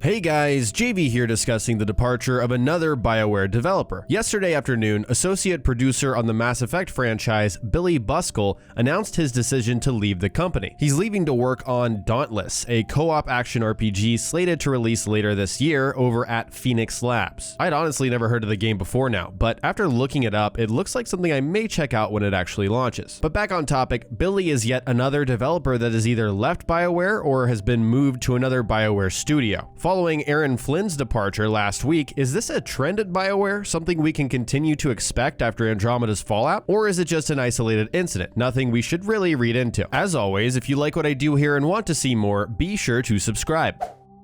Hey guys, JV here discussing the departure of another Bioware developer. Yesterday afternoon, associate producer on the Mass Effect franchise, Billy Buskell, announced his decision to leave the company. He's leaving to work on Dauntless, a co-op action RPG slated to release later this year over at Phoenix Labs. I'd honestly never heard of the game before now, but after looking it up, it looks like something I may check out when it actually launches. But back on topic, Billy is yet another developer that has either left Bioware or has been moved to another Bioware studio. Following Aaron Flynn's departure last week, is this a trend at Bioware? Something we can continue to expect after Andromeda's fallout? Or is it just an isolated incident? Nothing we should really read into. As always, if you like what I do here and want to see more, be sure to subscribe.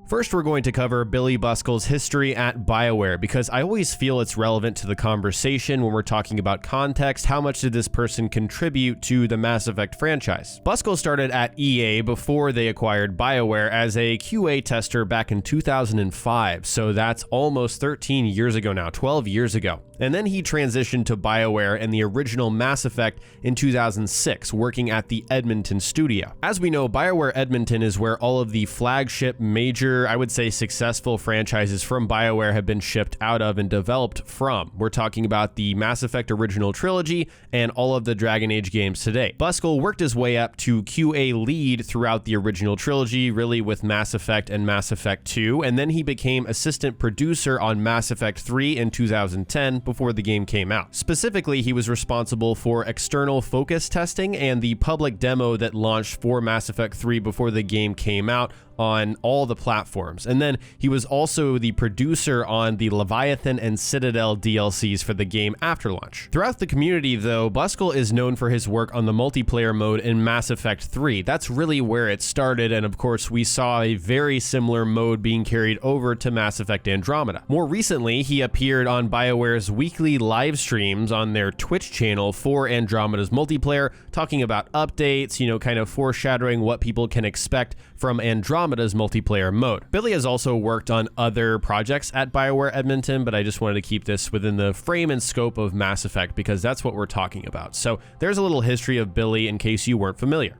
First, we're going to cover Billy Buskell's history at Bioware, because I always feel it's relevant to the conversation when we're talking about context. How much did this person contribute to the Mass Effect franchise? Buskell started at EA before they acquired Bioware as a QA tester back in 2005, so that's almost 13 years ago now, 12 years ago. And then he transitioned to Bioware and the original Mass Effect in 2006, working at the Edmonton studio. As we know, Bioware Edmonton is where all of the flagship, major, I would say successful franchises from Bioware have been shipped out of and developed from. We're talking about the Mass Effect original trilogy and all of the Dragon Age games today. Buskell worked his way up to QA lead throughout the original trilogy, really with Mass Effect and Mass Effect 2, and then he became assistant producer on Mass Effect 3 in 2010, before the game came out. Specifically, he was responsible for external focus testing and the public demo that launched for Mass Effect 3 before the game came out on all the platforms. And then he was also the producer on the Leviathan and Citadel DLCs for the game after launch. Throughout the community, though, Buskell is known for his work on the multiplayer mode in Mass Effect 3. That's really where it started, and of course we saw a very similar mode being carried over to Mass Effect Andromeda. More recently, he appeared on Bioware's weekly live streams on their Twitch channel for Andromeda's multiplayer, talking about updates, kind of foreshadowing what people can expect from Andromeda's multiplayer mode. Billy has also worked on other projects at Bioware Edmonton, but I just wanted to keep this within the frame and scope of Mass Effect because that's what we're talking about. So there's a little history of Billy in case you weren't familiar.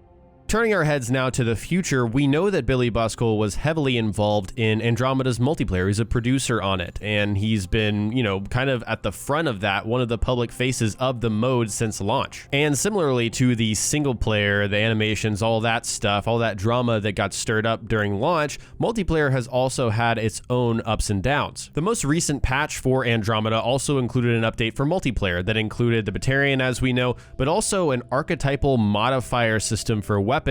Turning our heads now to the future, we know that Billy Buskell was heavily involved in Andromeda's multiplayer. He's a producer on it, and he's been, kind of at the front of that, one of the public faces of the mode since launch. And similarly to the single player, the animations, all that stuff, all that drama that got stirred up during launch, multiplayer has also had its own ups and downs. The most recent patch for Andromeda also included an update for multiplayer that included the Batarian, as we know, but also an archetypal modifier system for weapons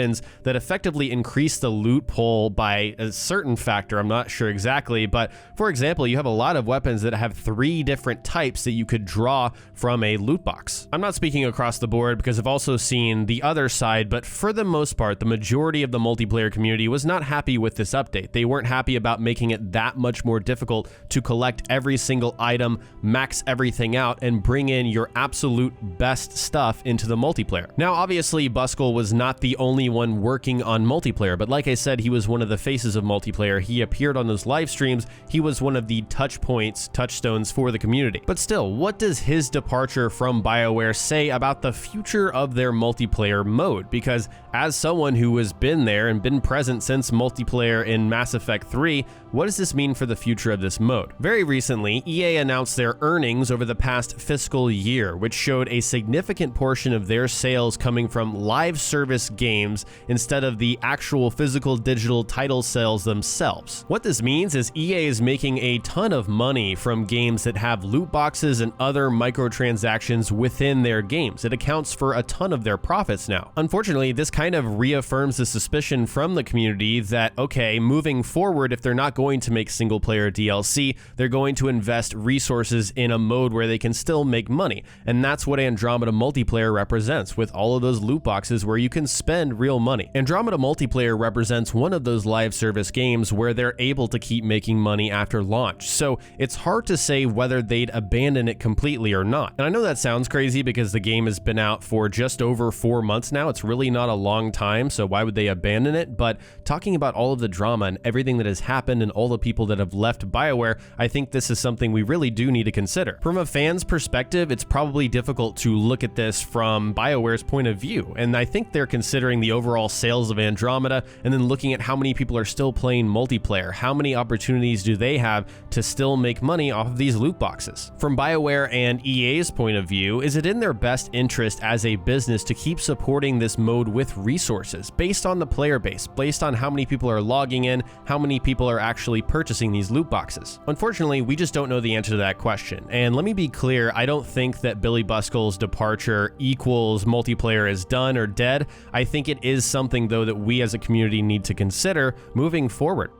that effectively increase the loot pool by a certain factor. I'm not sure exactly, but for example, you have a lot of weapons that have 3 different types that you could draw from a loot box. I'm not speaking across the board because I've also seen the other side, but for the most part, the majority of the multiplayer community was not happy with this update. They weren't happy about making it that much more difficult to collect every single item, max everything out, and bring in your absolute best stuff into the multiplayer. Now, obviously, Buskell was not the only one working on multiplayer, but like I said, he was one of the faces of multiplayer. He appeared on those live streams. He was one of the touchstones for the community. But still, what does his departure from Bioware say about the future of their multiplayer mode? Because as someone who has been there and been present since multiplayer in Mass Effect 3, what does this mean for the future of this mode? Very recently, EA announced their earnings over the past fiscal year, which showed a significant portion of their sales coming from live service games instead of the actual physical digital title sales themselves. What this means is EA is making a ton of money from games that have loot boxes and other microtransactions within their games. It accounts for a ton of their profits now. Unfortunately, this kind of reaffirms the suspicion from the community that, okay, moving forward, if they're not going to make single player DLC, they're going to invest resources in a mode where they can still make money. And that's what Andromeda multiplayer represents, with all of those loot boxes where you can spend real money. Andromeda multiplayer represents one of those live service games where they're able to keep making money after launch. So it's hard to say whether they'd abandon it completely or not. And I know that sounds crazy because the game has been out for just over 4 months now. It's really not a long time, so why would they abandon it? But talking about all of the drama and everything that has happened and all the people that have left Bioware, I think this is something we really do need to consider. From a fan's perspective, it's probably difficult to look at this from Bioware's point of view, and I think they're considering the the overall sales of Andromeda, and then looking at how many people are still playing multiplayer. How many opportunities do they have to still make money off of these loot boxes? From BioWare and EA's point of view, is it in their best interest as a business to keep supporting this mode with resources based on the player base, based on how many people are logging in, how many people are actually purchasing these loot boxes? Unfortunately, we just don't know the answer to that question. And let me be clear, I don't think that Billy Buskell's departure equals multiplayer is done or dead. I think it is something, though, that we as a community need to consider moving forward.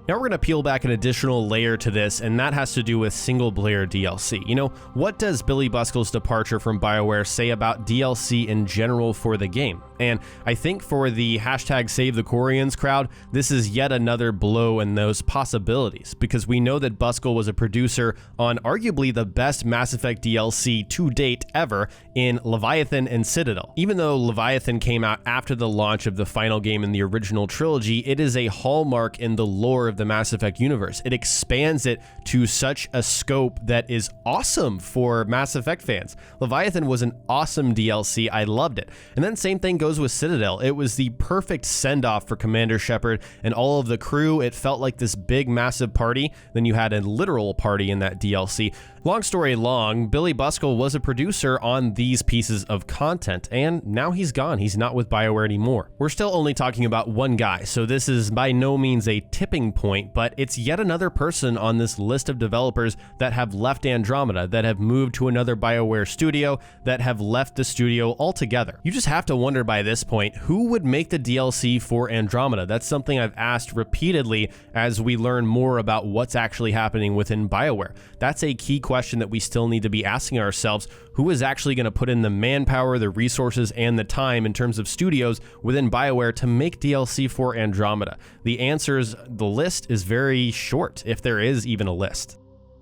Now we're going to peel back an additional layer to this, and that has to do with single-player DLC. You know, what does Billy Buskell's departure from BioWare say about DLC in general for the game? And I think for the hashtag Save the Quarians crowd, this is yet another blow in those possibilities, because we know that Buskell was a producer on arguably the best Mass Effect DLC to date ever in Leviathan and Citadel. Even though Leviathan came out after the launch of the final game in the original trilogy, it is a hallmark in the lore of the Mass Effect universe. It expands it to such a scope that is awesome for Mass Effect fans. Leviathan was an awesome DLC. I loved it. And then same thing goes with Citadel. It was the perfect send-off for Commander Shepard and all of the crew. It felt like this big, massive party. Then you had a literal party in that DLC. Long story long, Billy Buskell was a producer on these pieces of content, and now he's gone. He's not with BioWare anymore. We're still only talking about one guy, so this is by no means a tipping point, but it's yet another person on this list of developers that have left Andromeda, that have moved to another BioWare studio, that have left the studio altogether. You just have to wonder by this point, who would make the DLC for Andromeda? That's something I've asked repeatedly as we learn more about what's actually happening within BioWare. That's a key question that we still need to be asking ourselves. Who is actually going to put in the manpower, the resources, and the time in terms of studios within BioWare to make DLC for Andromeda? The answers, the list is very short, if there is even a list.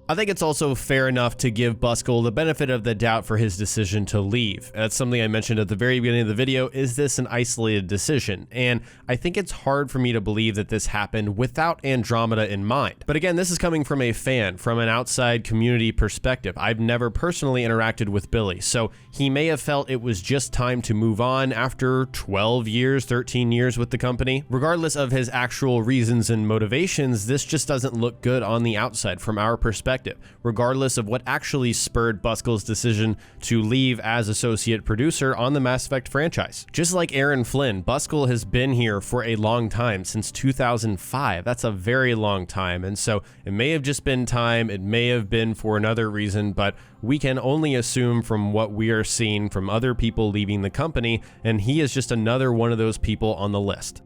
I think it's also fair enough to give Buskell the benefit of the doubt for his decision to leave. That's something I mentioned at the very beginning of the video. Is this an isolated decision? And I think it's hard for me to believe that this happened without Andromeda in mind. But again, this is coming from a fan, from an outside community perspective. I've never personally interacted with Billy, so he may have felt it was just time to move on after 12 years, 13 years with the company. Regardless of his actual reasons and motivations, this just doesn't look good on the outside from our perspective. Regardless of what actually spurred Buskell's decision to leave as associate producer on the Mass Effect franchise. Just like Aaron Flynn, Buskell has been here for a long time, since 2005. That's a very long time, and so it may have just been time, it may have been for another reason, but we can only assume from what we are seeing from other people leaving the company, and he is just another one of those people on the list.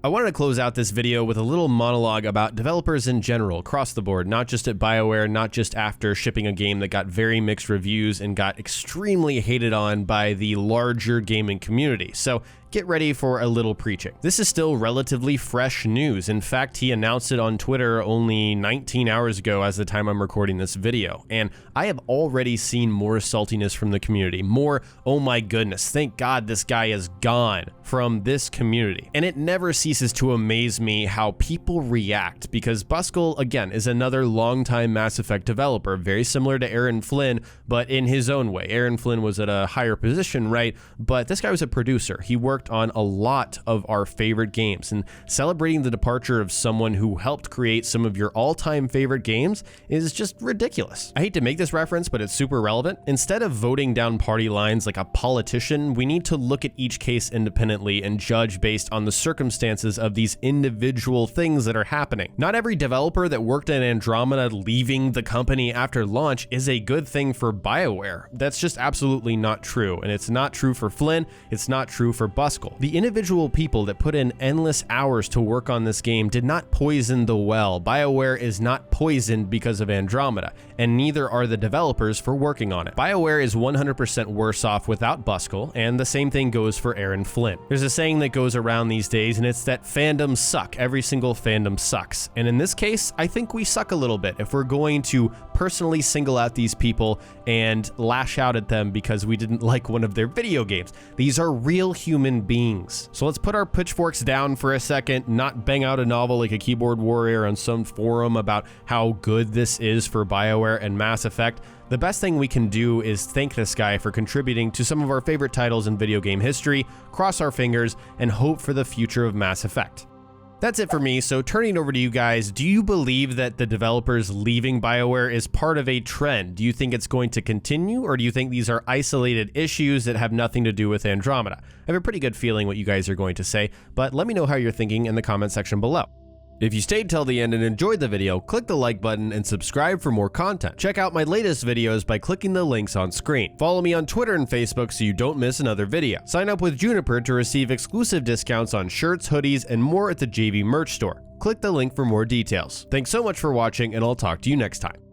I wanted to close out this video with a little monologue about developers in general, across the board, not just at BioWare, not just after shipping a game that got very mixed reviews and got extremely hated on by the larger gaming community. So get ready for a little preaching. This is still relatively fresh news. In fact, he announced it on Twitter only 19 hours ago as the time I'm recording this video. And I have already seen more saltiness from the community, more, oh my goodness, thank God this guy is gone, from this community. And it never ceases to amaze me how people react, because Buskell, again, is another longtime Mass Effect developer, very similar to Aaron Flynn, but in his own way. Aaron Flynn was at a higher position, right? But this guy was a producer. He worked on a lot of our favorite games, and celebrating the departure of someone who helped create some of your all-time favorite games is just ridiculous. I hate to make this reference, but it's super relevant. Instead of voting down party lines like a politician, we need to look at each case independently and judge based on the circumstances of these individual things that are happening. Not every developer that worked at Andromeda leaving the company after launch is a good thing for BioWare. That's just absolutely not true, and it's not true for Flynn, it's not true for Buskell. The individual people that put in endless hours to work on this game did not poison the well. BioWare is not poisoned because of Andromeda, and neither are the developers for working on it. BioWare is 100% worse off without Buskell, and the same thing goes for Aaron Flynn. There's a saying that goes around these days, and it's that fandoms suck. Every single fandom sucks. And in this case, I think we suck a little bit if we're going to personally single out these people and lash out at them because we didn't like one of their video games. These are real human beings. So let's put our pitchforks down for a second, not bang out a novel like a keyboard warrior on some forum about how good this is for BioWare and Mass Effect. The best thing we can do is thank this guy for contributing to some of our favorite titles in video game history, cross our fingers, and hope for the future of Mass Effect. That's it for me, so turning over to you guys, do you believe that the developers leaving BioWare is part of a trend? Do you think it's going to continue, or do you think these are isolated issues that have nothing to do with Andromeda? I have a pretty good feeling what you guys are going to say, but let me know how you're thinking in the comment section below. If you stayed till the end and enjoyed the video, click the like button and subscribe for more content. Check out my latest videos by clicking the links on screen. Follow me on Twitter and Facebook so you don't miss another video. Sign up with Juniper to receive exclusive discounts on shirts, hoodies, and more at the JV merch store. Click the link for more details. Thanks so much for watching, and I'll talk to you next time.